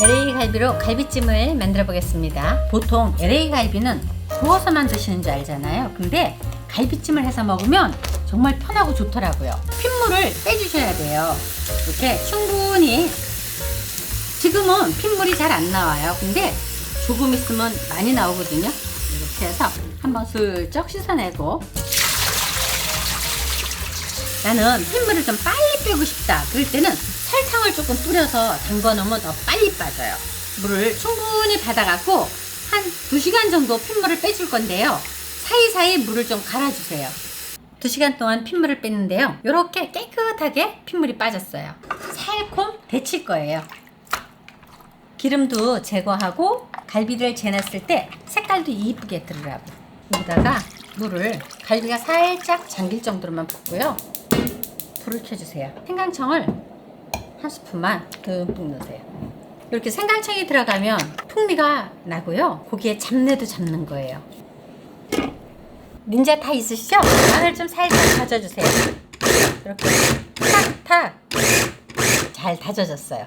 LA 갈비로 갈비찜을 만들어 보겠습니다. 보통 LA 갈비는 구워서만 드시는 줄 알잖아요. 근데 갈비찜을 해서 먹으면 정말 편하고 좋더라고요. 핏물을 빼주셔야 돼요. 이렇게 충분히. 지금은 핏물이 잘 안 나와요. 근데 조금 있으면 많이 나오거든요. 이렇게 해서 한번 슬쩍 씻어내고, 나는 핏물을 좀 빨리 빼고 싶다 그럴 때는 설탕을 조금 뿌려서 담궈 놓으면 더 빨리 빠져요. 물을 충분히 받아갖고 한 2시간 정도 핏물을 빼줄 건데요, 사이사이 물을 좀 갈아주세요. 2시간 동안 핏물을 뺐는데요, 이렇게 깨끗하게 핏물이 빠졌어요. 살콤 데칠 거예요. 기름도 제거하고 갈비를 재놨을 때 색깔도 이쁘게 들으라고. 여기다가 물을, 갈비가 살짝 잠길 정도로만 붓고요, 불을 켜주세요. 생강청을 한 스푼만 듬뿍 넣으세요. 이렇게 생강청이 들어가면 풍미가 나고요, 고기에 잡내도 잡는 거예요. 닌자 다 있으시죠? 마늘 좀 살짝 다져주세요. 이렇게 탁탁 잘 다져졌어요.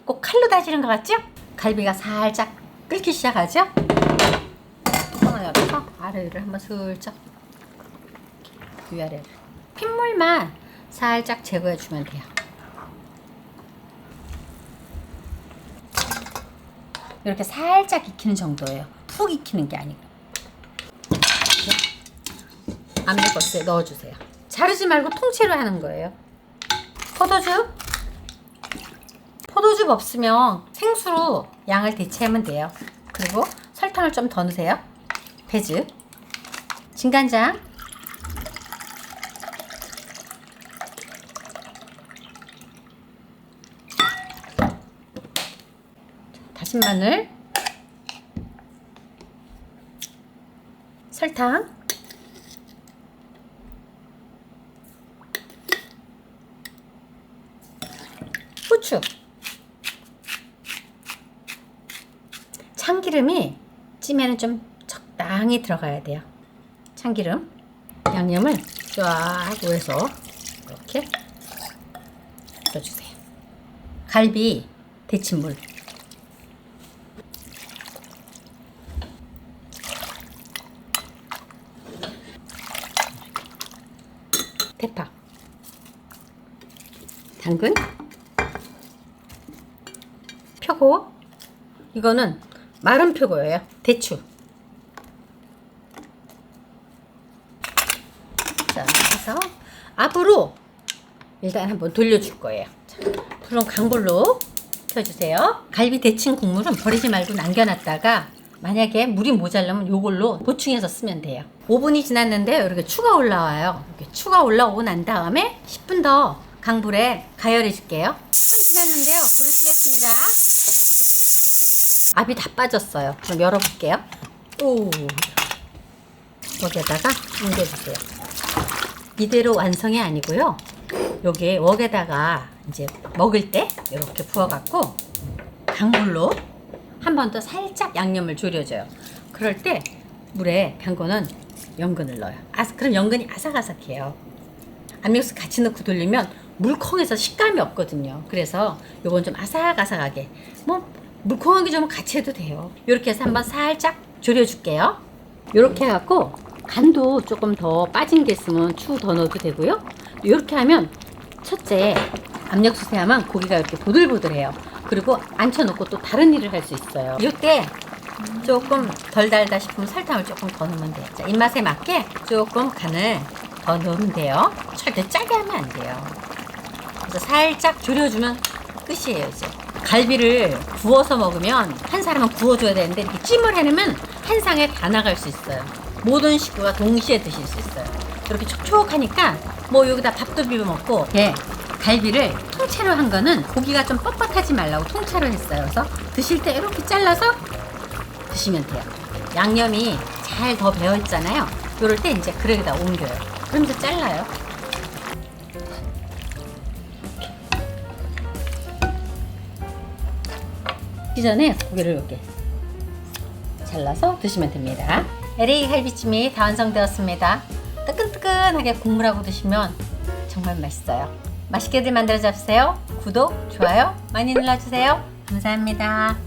꼭 칼로 다지는 것 같죠? 갈비가 살짝 끓기 시작하죠? 뚜껑을 열어서 아래를 한번 슬쩍, 위아래를 핏물만 살짝 제거해 주면 돼요. 이렇게 살짝 익히는 정도예요. 푹 익히는 게 아니고. 압력솥에 넣어주세요. 자르지 말고 통째로 하는 거예요. 포도즙 없으면 생수로 양을 대체하면 돼요. 그리고 설탕을 좀 더 넣으세요. 배즙, 진간장, 다진 마늘, 설탕, 후추, 참기름이 찜에는 좀 적당히 들어가야 돼요. 참기름, 양념을 쫙 위에서 이렇게 넣어주세요. 갈비 데친 물, 대파, 당근, 표고, 이거는 마른 표고예요. 대추. 자, 그래서 앞으로 일단 한번 돌려줄 거예요. 자, 불은 강불로 켜주세요. 갈비 데친 국물은 버리지 말고 남겨놨다가 만약에 물이 모자라면 이걸로 보충해서 쓰면 돼요. 5분이 지났는데 이렇게 추가 올라와요. 이렇게 추가 올라오고 난 다음에 10분 더 강불에 가열해 줄게요. 10분 지났는데요, 불을 끄겠습니다. 압이 다 빠졌어요. 그럼 열어볼게요. 오, 여기에다가 옮겨주세요. 이대로 완성이 아니고요, 여기 웍에다가 이제 먹을 때 이렇게 부어갖고 강불로 한 번 더 살짝 양념을 졸여줘요. 그럴 때 물에 담궈놓은 연근을 넣어요. 그럼 연근이 아삭아삭해요. 압력솥 같이 넣고 돌리면 물컹해서 식감이 없거든요. 그래서 요건 좀 아삭아삭하게, 물컹한 게 좀 같이 해도 돼요. 이렇게 해서 한번 살짝 졸여줄게요. 이렇게 해갖고 간도 조금 더 빠진 게 있으면 추 더 넣어도 되고요. 이렇게 하면 첫째, 압력솥에 하면 고기가 이렇게 보들보들해요. 그리고 앉혀놓고 또 다른 일을 할 수 있어요. 이때 조금 덜 달다 싶으면 설탕을 조금 더 넣으면 돼요. 자, 입맛에 맞게 조금 간을 더 넣으면 돼요. 절대 짜게 하면 안 돼요. 그래서 살짝 졸여주면 끝이에요. 이제 갈비를 구워서 먹으면 한 사람은 구워줘야 되는데 이렇게 찜을 해놓으면 한 상에 다 나갈 수 있어요. 모든 식구가 동시에 드실 수 있어요. 이렇게 촉촉하니까 여기다 밥도 비벼 먹고. 예, 갈비를 통째로 한 거는 고기가 좀 뻣뻣하지 말라고 통째로 했어요. 그래서 드실 때 이렇게 잘라서 드시면 돼요. 양념이 잘 더 배어 있잖아요. 이럴 때 이제 그릇에다 옮겨요. 그러면서 잘라요. 이 전에 고기를 이렇게 잘라서 드시면 됩니다. LA 갈비찜이 다 완성되었습니다. 뜨끈뜨끈하게 국물하고 드시면 정말 맛있어요. 맛있게들 만들어 잡으세요. 구독, 좋아요 많이 눌러주세요. 감사합니다.